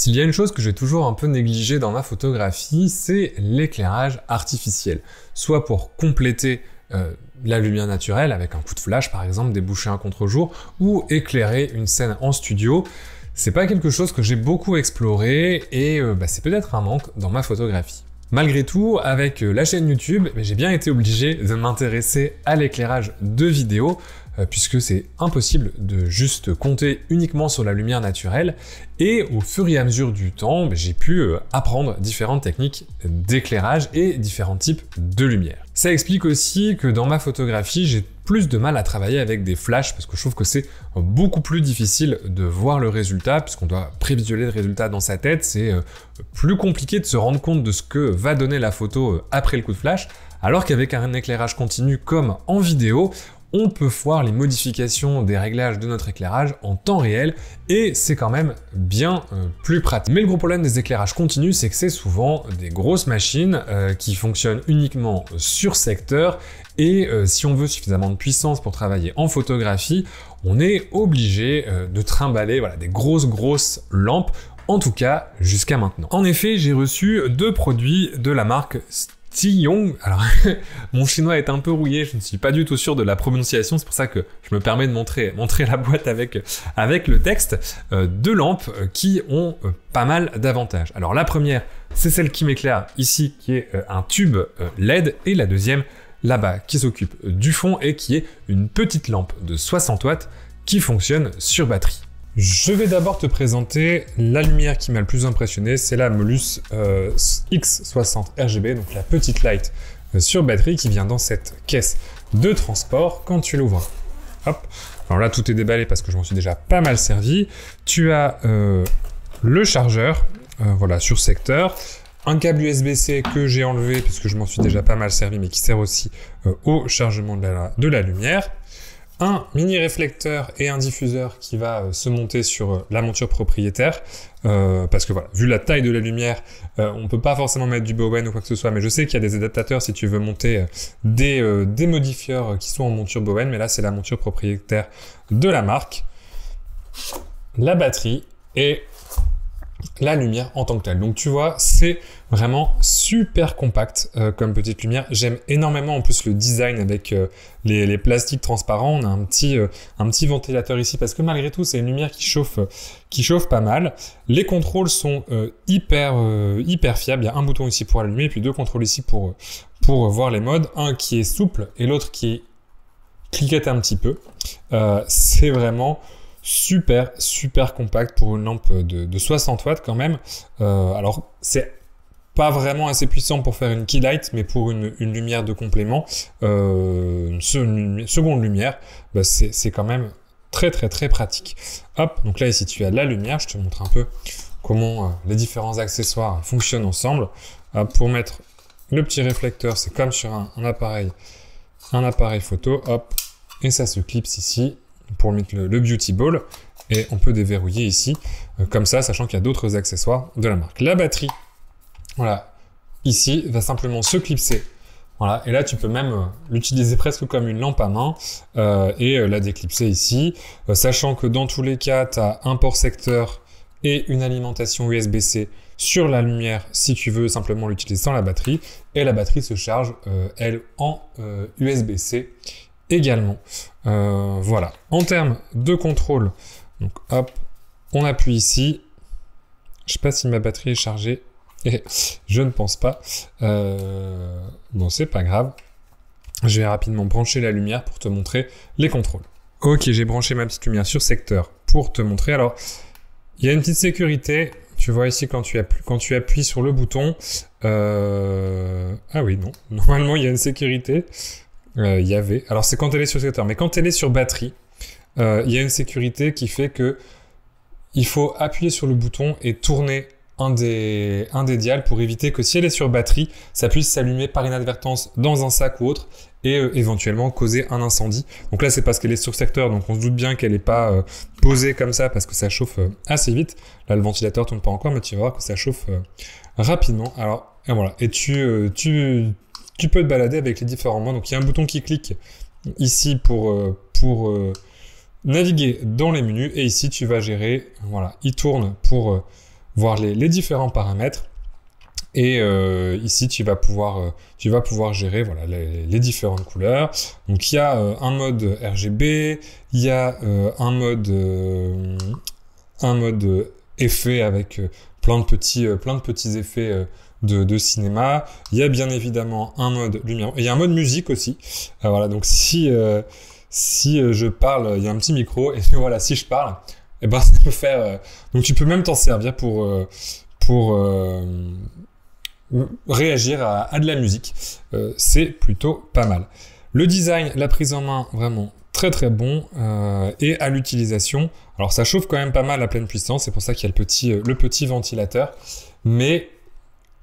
S'il y a une chose que j'ai toujours un peu négligée dans ma photographie, c'est l'éclairage artificiel. Soit pour compléter la lumière naturelle avec un coup de flash par exemple, déboucher un contre-jour, ou éclairer une scène en studio. C'est pas quelque chose que j'ai beaucoup exploré et c'est peut-être un manque dans ma photographie. Malgré tout, avec la chaîne YouTube, j'ai bien été obligé de m'intéresser à l'éclairage de vidéos, puisque c'est impossible de juste compter uniquement sur la lumière naturelle, et au fur et à mesure du temps, j'ai pu apprendre différentes techniques d'éclairage et différents types de lumière. Ça explique aussi que dans ma photographie, j'ai plus de mal à travailler avec des flashs, parce que je trouve que c'est beaucoup plus difficile de voir le résultat, puisqu'on doit prévisualiser le résultat dans sa tête, c'est plus compliqué de se rendre compte de ce que va donner la photo après le coup de flash, alors qu'avec un éclairage continu comme en vidéo, on peut voir les modifications des réglages de notre éclairage en temps réel et c'est quand même bien plus pratique. Mais le gros problème des éclairages continus, c'est que c'est souvent des grosses machines qui fonctionnent uniquement sur secteur et si on veut suffisamment de puissance pour travailler en photographie, on est obligé de trimballer des grosses lampes, en tout cas jusqu'à maintenant. En effet, j'ai reçu 2 produits de la marque Tiyong. Alors, mon chinois est un peu rouillé, je ne suis pas du tout sûr de la prononciation, c'est pour ça que je me permets de montrer la boîte avec le texte. 2 lampes qui ont pas mal d'avantages. Alors la première, c'est celle qui m'éclaire ici, qui est un tube LED, et la deuxième, là-bas, qui s'occupe du fond et qui est une petite lampe de 60 watts qui fonctionne sur batterie. Je vais d'abord te présenter la lumière qui m'a le plus impressionné, c'est la Molus X60 RGB, donc la petite light sur batterie qui vient dans cette caisse de transport. Quand tu l'ouvres, hop, alors là tout est déballé parce que je m'en suis déjà pas mal servi. Tu as le chargeur, sur secteur, un câble USB-C que j'ai enlevé puisque je m'en suis déjà pas mal servi, mais qui sert aussi au chargement de la lumière. Un mini réflecteur et un diffuseur qui va se monter sur la monture propriétaire, parce que vu la taille de la lumière, on peut pas forcément mettre du Bowen ou quoi que ce soit, mais je sais qu'il y a des adaptateurs si tu veux monter des modifieurs qui sont en monture Bowen, mais là c'est la monture propriétaire de la marque, la batterie et la lumière en tant que telle. Donc tu vois, c'est vraiment super compact comme petite lumière. J'aime énormément en plus le design avec les plastiques transparents. On a un petit ventilateur ici parce que malgré tout, c'est une lumière qui chauffe pas mal. Les contrôles sont hyper fiables. Il y a un bouton ici pour allumer et puis 2 contrôles ici pour voir les modes. Un qui est souple et l'autre qui cliquette un petit peu. C'est vraiment super compact pour une lampe de 60 watts quand même. Alors c'est pas vraiment assez puissant pour faire une key light, mais pour une lumière de complément, une seconde lumière, c'est quand même très pratique. Hop, donc là ici tu as la lumière, je te montre un peu comment les différents accessoires fonctionnent ensemble. Pour mettre le petit réflecteur, c'est comme sur un appareil photo, hop, et ça se clipse ici pour mettre le beauty ball, et on peut déverrouiller ici comme ça, sachant qu'il y a d'autres accessoires de la marque. La batterie, ici va simplement se clipser, et là tu peux même l'utiliser presque comme une lampe à main et la déclipser ici, sachant que dans tous les cas tu as un port secteur et une alimentation USB-C sur la lumière si tu veux simplement l'utiliser sans la batterie, et la batterie se charge elle en USB-C également. En termes de contrôle, donc hop, on appuie ici. Je sais pas si ma batterie est chargée, et je ne pense pas. Bon, c'est pas grave. Je vais rapidement brancher la lumière pour te montrer les contrôles. Ok, j'ai branché ma petite lumière sur secteur pour te montrer. Alors, il y a une petite sécurité. Tu vois ici quand tu appuies sur le bouton. Ah oui, non. Normalement, il y a une sécurité. Il y avait. Alors c'est quand elle est sur secteur, mais quand elle est sur batterie, il y a une sécurité qui fait que il faut appuyer sur le bouton et tourner un des dials pour éviter que si elle est sur batterie, ça puisse s'allumer par inadvertance dans un sac ou autre et éventuellement causer un incendie. Donc là c'est parce qu'elle est sur secteur, donc on se doute bien qu'elle n'est pas posée comme ça parce que ça chauffe assez vite. Là le ventilateur tourne pas encore, mais tu vas voir que ça chauffe rapidement. Alors et voilà, et tu peux te balader avec les différents modes. Donc il y a un bouton qui clique ici pour naviguer dans les menus, et ici tu vas gérer, il tourne pour voir les différents paramètres. Et ici, tu vas pouvoir gérer voilà, les différentes couleurs. Donc, il y a un mode RGB, il y a un mode effet avec plein de petits effets de cinéma. Il y a bien évidemment un mode lumière. Et il y a un mode musique aussi. Voilà, donc si je parle, il y a un petit micro. Et voilà, si je parle, et ben, ça peut faire... donc, tu peux même t'en servir pour réagir à de la musique. C'est plutôt pas mal. Le design, la prise en main, vraiment très très bon. Et à l'utilisation, alors ça chauffe quand même pas mal à pleine puissance, c'est pour ça qu'il y a le petit ventilateur, mais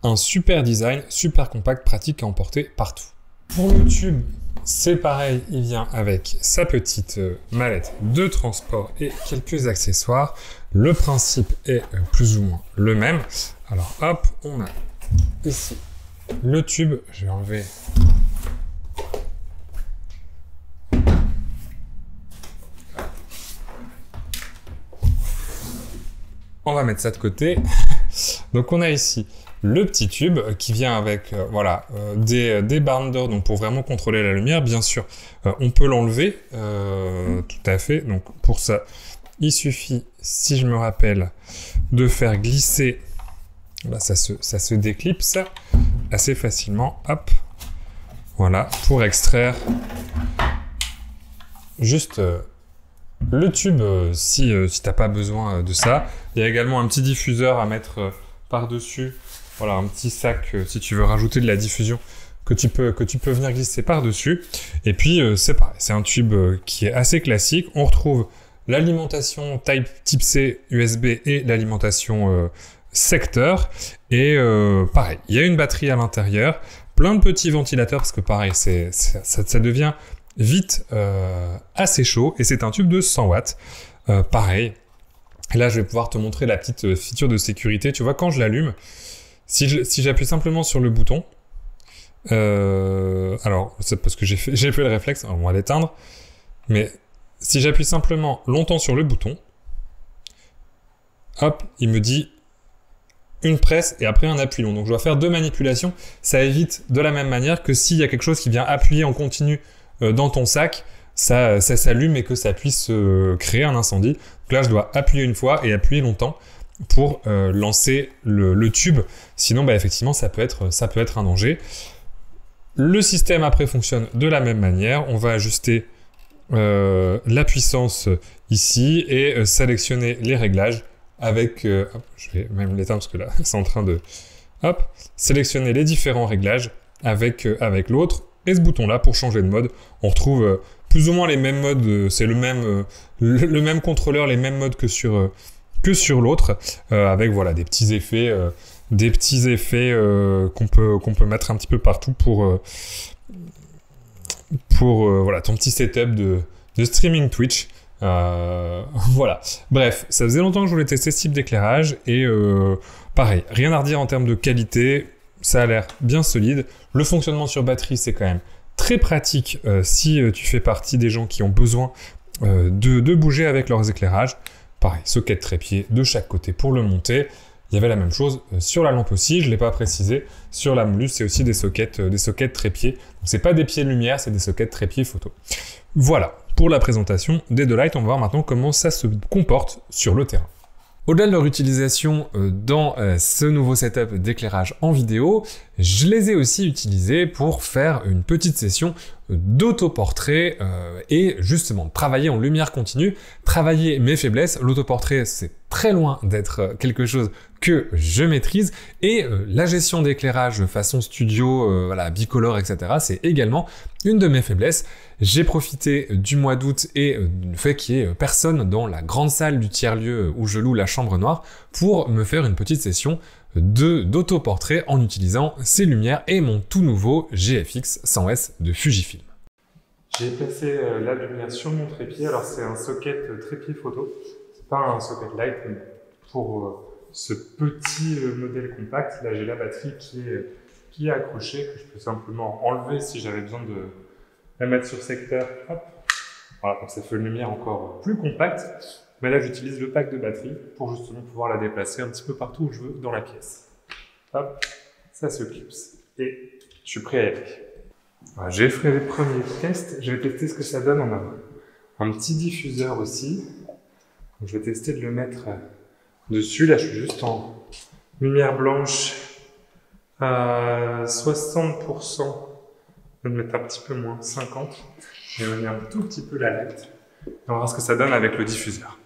un super design, super compact, pratique à emporter partout. Pour le tube, c'est pareil, il vient avec sa petite mallette de transport et quelques accessoires. Le principe est plus ou moins le même. Alors hop, on a ici le tube, je vais enlever on va mettre ça de côté. Donc on a ici le petit tube qui vient avec des barres d'or, donc pour vraiment contrôler la lumière. Bien sûr, on peut l'enlever, tout à fait. Donc pour ça, il suffit, si je me rappelle, de faire glisser. Là, ça se déclipse assez facilement. Hop, voilà, pour extraire juste le tube si t'as pas besoin de ça. Il y a également un petit diffuseur à mettre par-dessus. Voilà, un petit sac si tu veux rajouter de la diffusion que tu peux venir glisser par-dessus. Et puis c'est pareil, c'est un tube qui est assez classique. On retrouve l'alimentation type C USB et l'alimentation secteur. Et pareil, il y a une batterie à l'intérieur, plein de petits ventilateurs parce que pareil, ça devient vite assez chaud et c'est un tube de 100 watts. Pareil, là je vais pouvoir te montrer la petite feature de sécurité. Tu vois, quand je l'allume, si j'appuie simplement sur le bouton, alors c'est parce que j'ai fait le réflexe, on va l'éteindre, mais si j'appuie simplement longtemps sur le bouton, hop, il me dit une presse et après un appui long. Donc je dois faire 2 manipulations. Ça évite de la même manière que s'il y a quelque chose qui vient appuyer en continu dans ton sac, ça s'allume et que ça puisse créer un incendie. Donc là, je dois appuyer une fois et appuyer longtemps pour lancer le tube. Sinon, bah, effectivement, ça peut être un danger. Le système après fonctionne de la même manière. On va ajuster la puissance ici et sélectionner les réglages avec... hop, je vais même l'éteindre parce que là, c'est en train de... Hop, sélectionner les différents réglages avec l'autre. Et ce bouton-là, pour changer de mode, on retrouve plus ou moins les mêmes modes. C'est le même contrôleur, les mêmes modes que sur l'autre, avec voilà des petits effets qu'on peut mettre un petit peu partout pour voilà ton petit setup de streaming Twitch. Voilà. Bref, ça faisait longtemps que je voulais tester ce type d'éclairage et pareil, rien à redire en termes de qualité. Ça a l'air bien solide. Le fonctionnement sur batterie, c'est quand même très pratique si tu fais partie des gens qui ont besoin de bouger avec leurs éclairages. Pareil, socket trépied de chaque côté pour le monter. Il y avait la même chose sur la lampe aussi, je ne l'ai pas précisé. Sur la Molus, c'est aussi des sockets trépieds. Donc, c'est pas des pieds de lumière, c'est des sockets trépieds photo. Voilà, pour la présentation des deux lights. On va voir maintenant comment ça se comporte sur le terrain. Au-delà de leur utilisation dans ce nouveau setup d'éclairage en vidéo, je les ai aussi utilisés pour faire une petite session d'autoportrait et justement travailler en lumière continue, travailler mes faiblesses. L'autoportrait, c'est très loin d'être quelque chose que je maîtrise et la gestion d'éclairage façon studio, voilà, bicolore, etc. c'est également une de mes faiblesses. J'ai profité du mois d'août et du fait qu'il n'y ait personne dans la grande salle du tiers-lieu où je loue la chambre noire pour me faire une petite session d'autoportrait en utilisant ces lumières et mon tout nouveau GFX 100S de Fujifilm. J'ai placé la lumière sur mon trépied. Alors c'est un socket trépied photo, c'est pas un socket light, mais pour ce petit modèle compact, là j'ai la batterie qui est accrochée, que je peux simplement enlever si j'avais besoin de la mettre sur secteur. Hop. Voilà, comme ça fait une lumière encore plus compacte. Mais là, j'utilise le pack de batterie pour justement pouvoir la déplacer un petit peu partout où je veux dans la pièce. Hop, ça se clipse. Et je suis prêt à y aller. Voilà, j'ai fait les premiers tests. Je vais tester ce que ça donne. On a un petit diffuseur aussi. Donc, je vais tester de le mettre dessus. Là, je suis juste en lumière blanche à 60%. Je vais mettre un petit peu moins, 50. Je vais venir un tout petit peu la LED. On va voir ce que ça donne avec le diffuseur.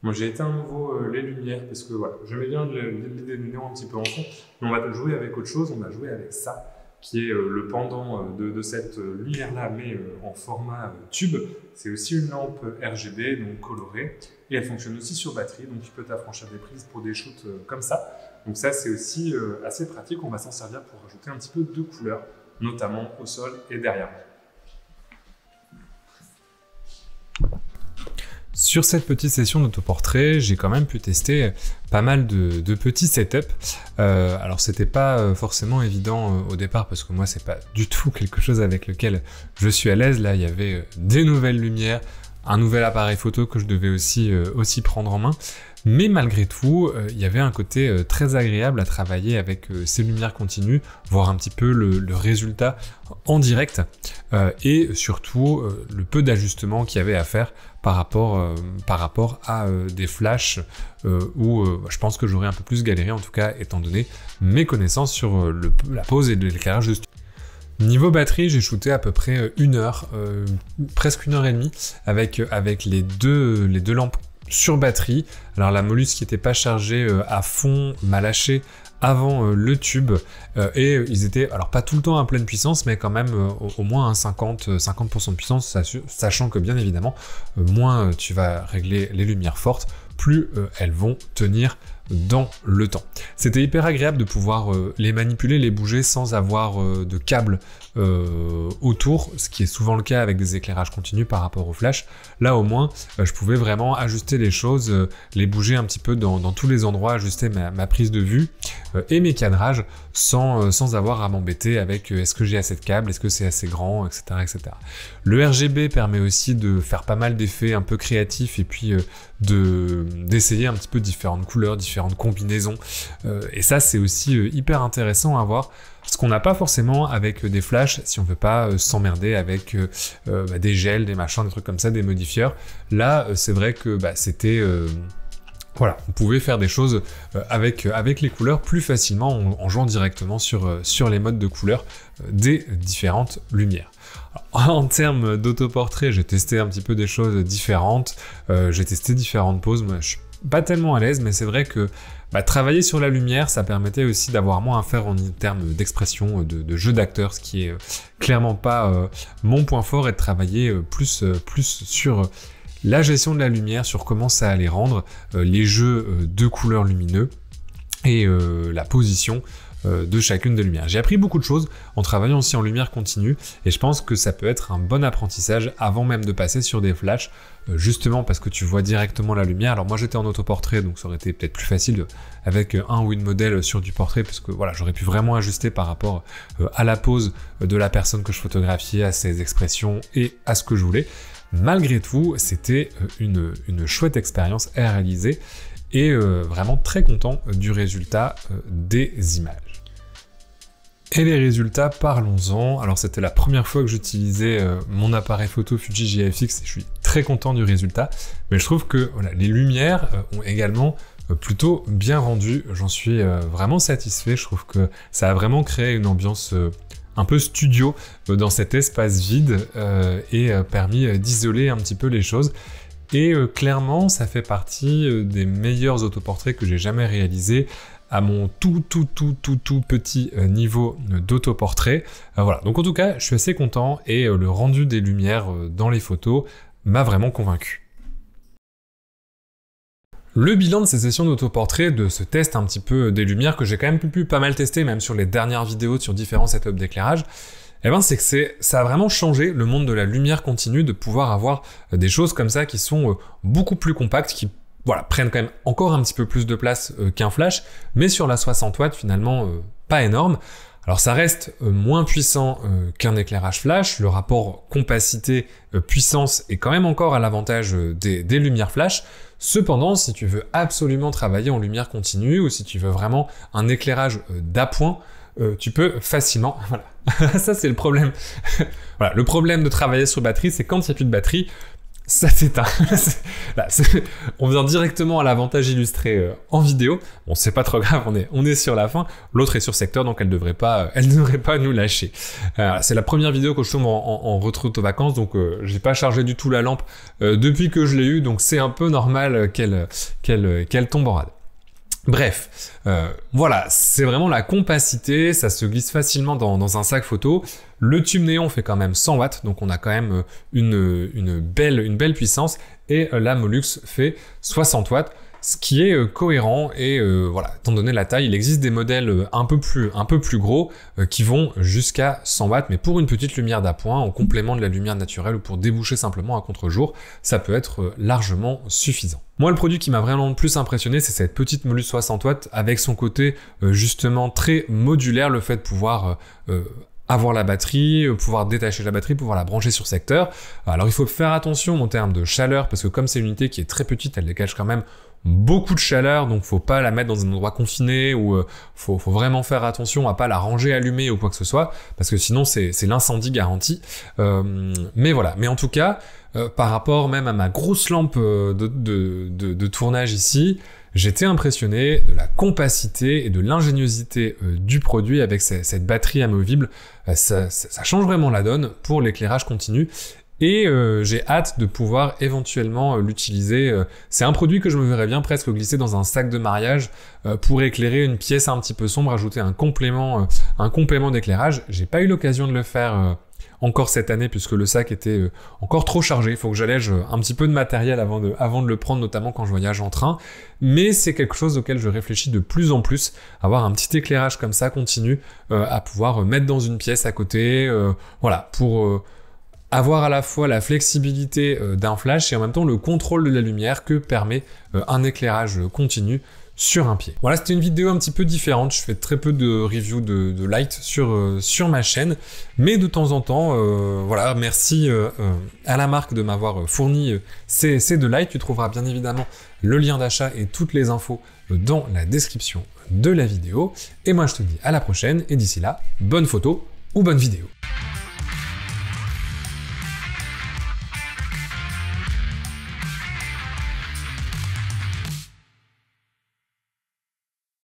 Moi, j'ai éteint à nouveau les lumières parce que voilà, j'aimais bien l'idée de néon un petit peu en fond. Mais on va jouer avec autre chose, on va jouer avec ça, qui est le pendant de cette lumière-là, mais en format tube. C'est aussi une lampe RGB, donc colorée, et elle fonctionne aussi sur batterie, donc tu peux t'affranchir des prises pour des shoots comme ça. Donc ça, c'est aussi assez pratique, on va s'en servir pour rajouter un petit peu de couleur, notamment au sol et derrière. Sur cette petite session d'autoportrait, j'ai quand même pu tester pas mal de petits setups. Alors c'était pas forcément évident au départ parce que moi c'est pas du tout quelque chose avec lequel je suis à l'aise. Là il y avait des nouvelles lumières, un nouvel appareil photo que je devais aussi prendre en main. Mais malgré tout, il y avait un côté très agréable à travailler avec ces lumières continues, voir un petit peu le résultat en direct et surtout le peu d'ajustements qu'il y avait à faire par rapport à des flashs où je pense que j'aurais un peu plus galéré, en tout cas étant donné mes connaissances sur la pose et l'éclairage de studio. Niveau batterie, j'ai shooté à peu près 1 heure, presque 1 heure et demie avec les deux lampes sur batterie. Alors la Molus qui n'était pas chargée à fond m'a lâché avant le tube et ils étaient alors pas tout le temps à pleine puissance mais quand même au moins 50% de puissance, sachant que bien évidemment moins tu vas régler les lumières fortes, plus elles vont tenir dans le temps. C'était hyper agréable de pouvoir les manipuler, les bouger sans avoir de câble autour, ce qui est souvent le cas avec des éclairages continus par rapport au flash. Là au moins je pouvais vraiment ajuster les choses, les bouger un petit peu dans tous les endroits, ajuster ma prise de vue et mes cadrages sans avoir à m'embêter avec est-ce que j'ai assez de câbles, est-ce que c'est assez grand, etc., etc. Le RGB permet aussi de faire pas mal d'effets un peu créatifs et puis d'essayer un petit peu différentes couleurs, différentes combinaisons et ça c'est aussi hyper intéressant à voir, ce qu'on n'a pas forcément avec des flashs si on veut pas s'emmerder avec des gels, des machins, des trucs comme ça, des modifieurs. Là c'est vrai que c'était voilà, on pouvait faire des choses avec les couleurs plus facilement en jouant directement sur les modes de couleurs des différentes lumières. Alors, en termes d'autoportrait, j'ai testé un petit peu des choses différentes, j'ai testé différentes poses. Moi, je suis pas tellement à l'aise, mais c'est vrai que travailler sur la lumière, ça permettait aussi d'avoir moins à faire en termes d'expression, de jeu d'acteur, ce qui est clairement pas mon point fort, et de travailler plus sur la gestion de la lumière, sur comment ça allait rendre, les jeux de couleurs lumineux et la position de chacune des lumières. J'ai appris beaucoup de choses en travaillant aussi en lumière continue et je pense que ça peut être un bon apprentissage avant même de passer sur des flashs, justement parce que tu vois directement la lumière. Alors moi j'étais en autoportrait donc ça aurait été peut-être plus facile avec un ou une modèle sur du portrait parce que voilà, j'aurais pu vraiment ajuster par rapport à la pose de la personne que je photographiais, à ses expressions et à ce que je voulais. Malgré tout, c'était une chouette expérience à réaliser et vraiment très content du résultat des images. Et les résultats, parlons-en. Alors c'était la première fois que j'utilisais mon appareil photo Fuji GFX et je suis très content du résultat. Mais je trouve que voilà, les lumières ont également plutôt bien rendu. J'en suis vraiment satisfait. Je trouve que ça a vraiment créé une ambiance un peu studio dans cet espace vide et permis d'isoler un petit peu les choses. Et clairement, ça fait partie des meilleurs autoportraits que j'ai jamais réalisés à mon tout petit niveau d'autoportrait. Voilà, donc en tout cas, je suis assez content et le rendu des lumières dans les photos m'a vraiment convaincu. Le bilan de ces sessions d'autoportrait, de ce test un petit peu des lumières que j'ai quand même pu pas mal tester, même sur les dernières vidéos sur différents setups d'éclairage, c'est que ça a vraiment changé le monde de la lumière continue, de pouvoir avoir des choses comme ça qui sont beaucoup plus compactes, qui prennent quand même encore un petit peu plus de place qu'un flash, mais sur la 60 watts finalement pas énorme. Alors ça reste moins puissant qu'un éclairage flash, le rapport compacité-puissance est quand même encore à l'avantage des lumières flash. Cependant, si tu veux absolument travailler en lumière continue ou si tu veux vraiment un éclairage d'appoint, tu peux facilement... Voilà, ça c'est le problème. Voilà, le problème de travailler sur batterie, c'est quand il n'y a plus de batterie, ça s'éteint. Là, on vient directement à l'avantage illustré en vidéo. Bon, c'est pas trop grave, on est sur la fin. L'autre est sur secteur, donc elle devrait pas nous lâcher. C'est la première vidéo que je tourne en retraite aux vacances, donc j'ai pas chargé du tout la lampe depuis que je l'ai eu, donc c'est un peu normal qu'elle tombe en rade. Bref, voilà, c'est vraiment la compacité, ça se glisse facilement dans un sac photo. Le tube néon fait quand même 100 watts, donc on a quand même une belle puissance, et la Mollux fait 60 watts, ce qui est cohérent, et voilà, étant donné la taille, il existe des modèles un peu plus gros qui vont jusqu'à 100 watts, mais pour une petite lumière d'appoint, en complément de la lumière naturelle ou pour déboucher simplement à contre-jour, ça peut être largement suffisant. Moi, le produit qui m'a vraiment le plus impressionné, c'est cette petite Mollux 60 watts avec son côté justement très modulaire, le fait de pouvoir avoir la batterie, pouvoir détacher la batterie, pouvoir la brancher sur secteur. Alors il faut faire attention en termes de chaleur, parce que comme c'est une unité qui est très petite, elle dégage quand même beaucoup de chaleur, donc faut pas la mettre dans un endroit confiné, ou faut vraiment faire attention à pas la ranger allumée ou quoi que ce soit, parce que sinon c'est l'incendie garanti. Mais voilà, mais en tout cas, par rapport même à ma grosse lampe de tournage ici, j'étais impressionné de la compacité et de l'ingéniosité du produit avec cette batterie amovible. Ça change vraiment la donne pour l'éclairage continu. Et j'ai hâte de pouvoir éventuellement l'utiliser. C'est un produit que je me verrais bien presque glisser dans un sac de mariage pour éclairer une pièce un petit peu sombre, ajouter un complément d'éclairage. J'ai pas eu l'occasion de le faire encore cette année puisque le sac était encore trop chargé. Il faut que j'allège un petit peu de matériel avant de le prendre, notamment quand je voyage en train. Mais c'est quelque chose auquel je réfléchis de plus en plus, avoir un petit éclairage comme ça continu à pouvoir mettre dans une pièce à côté, voilà, pour avoir à la fois la flexibilité d'un flash et en même temps le contrôle de la lumière que permet un éclairage continu sur un pied. Voilà, c'était une vidéo un petit peu différente. Je fais très peu de reviews de light sur ma chaîne, mais de temps en temps, voilà, merci à la marque de m'avoir fourni ces deux lights. Tu trouveras bien évidemment le lien d'achat et toutes les infos dans la description de la vidéo. Et moi, je te dis à la prochaine, et d'ici là, bonne photo ou bonne vidéo.